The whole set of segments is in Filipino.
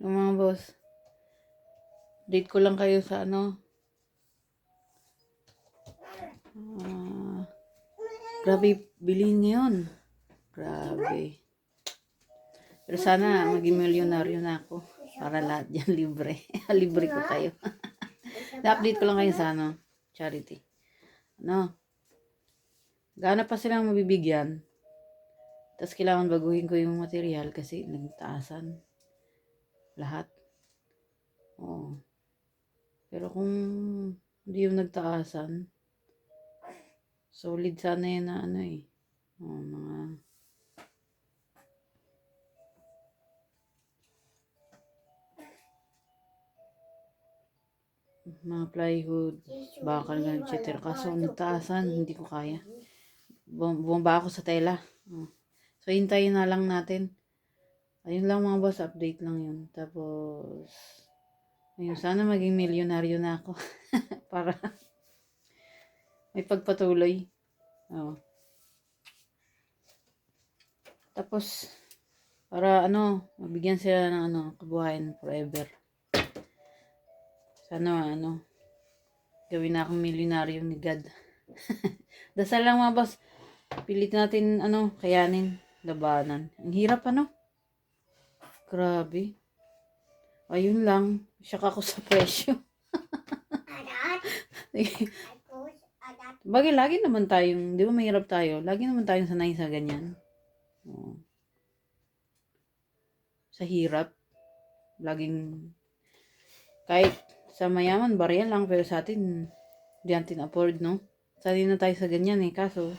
Yung mga boss. Date ko lang kayo sa ano. Grabe, bilhin ngayon. Grabe. Pero sana maging milyonaryo na ako. Para lahat yan libre. Libre ko kayo. Na-update ko lang kayo sa ano. Charity. Ano? Gaano pa silang mabibigyan. Tapos kailangan baguhin ko yung material kasi nagtaasan. Lahat. Oo. Pero kung hindi yung nagtaasan, solid sana yun na ano eh. Mga plywood, bakal nga, etc. Kaso nagtaasan, hindi ko kaya. Bumaba ako sa tela. So, hintayin na lang natin. Ayun lang mga boss, update lang yun. Tapos, ayun, sana maging milyonaryo na ako. Para may pagpatuloy. Oh. Tapos, para ano, mabigyan sila ng ano, kabuhayan forever. Sana ano, gawin na akong milyonaryo ni God. Dasal lang mga boss. Pilit natin ano, kayanin, labanan. Ang hirap ano. Grabe. Ayun lang. Shock ako sa presyo. Bagay, lagi naman tayong, di ba mahirap tayo? Lagi naman tayong sanay sa ganyan. Oh. Sa hirap. Laging, kahit sa mayaman, barya lang. Pero sa atin, di natin afford, no? Sanay na tayo sa ganyan eh. Kaso,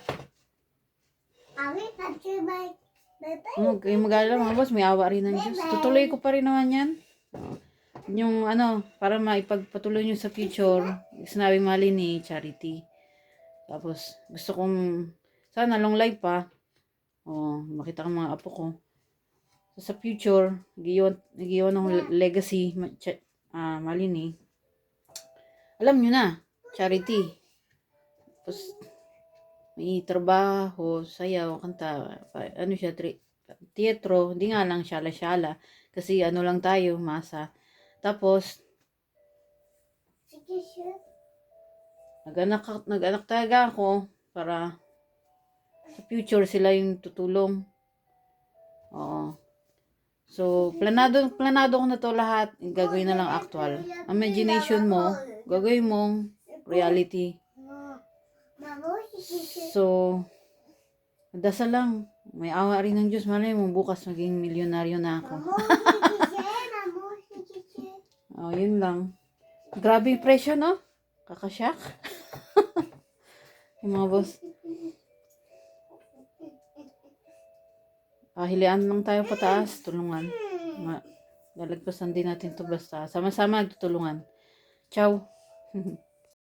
kayo mag-alala mga boss, may awa rin ng Diyos. Tutuloy ko pa rin naman yan. Yung ano, para maipagpatuloy nyo sa future, sinabi mali ni Charity. Tapos, gusto kong, sana long life pa. Makita ko mga apo ko. So, sa future, nagiiwan ng legacy, Malini. Alam nyo na, Charity. Tapos, may trabaho, sayaw, kanta, ano siya, teatro, hindi nga lang syala-syala. Kasi ano lang tayo, masa. Tapos, nag-anak talaga ako para sa future sila yung tutulong. Oo. So, planado ko na to lahat. Gagawin na lang actual. Imagination mo, gagawin mong reality. So, dasal lang. May awa rin ng Diyos. Malay mo, bukas maging milyonaryo na ako. Yun lang. Grabe yung presyo, no? Kakasyak. Yung mga boss. Hilian lang tayo pataas. Tulungan. Lalagpasan din natin to basta. Sama-sama nagtutulungan. Ciao.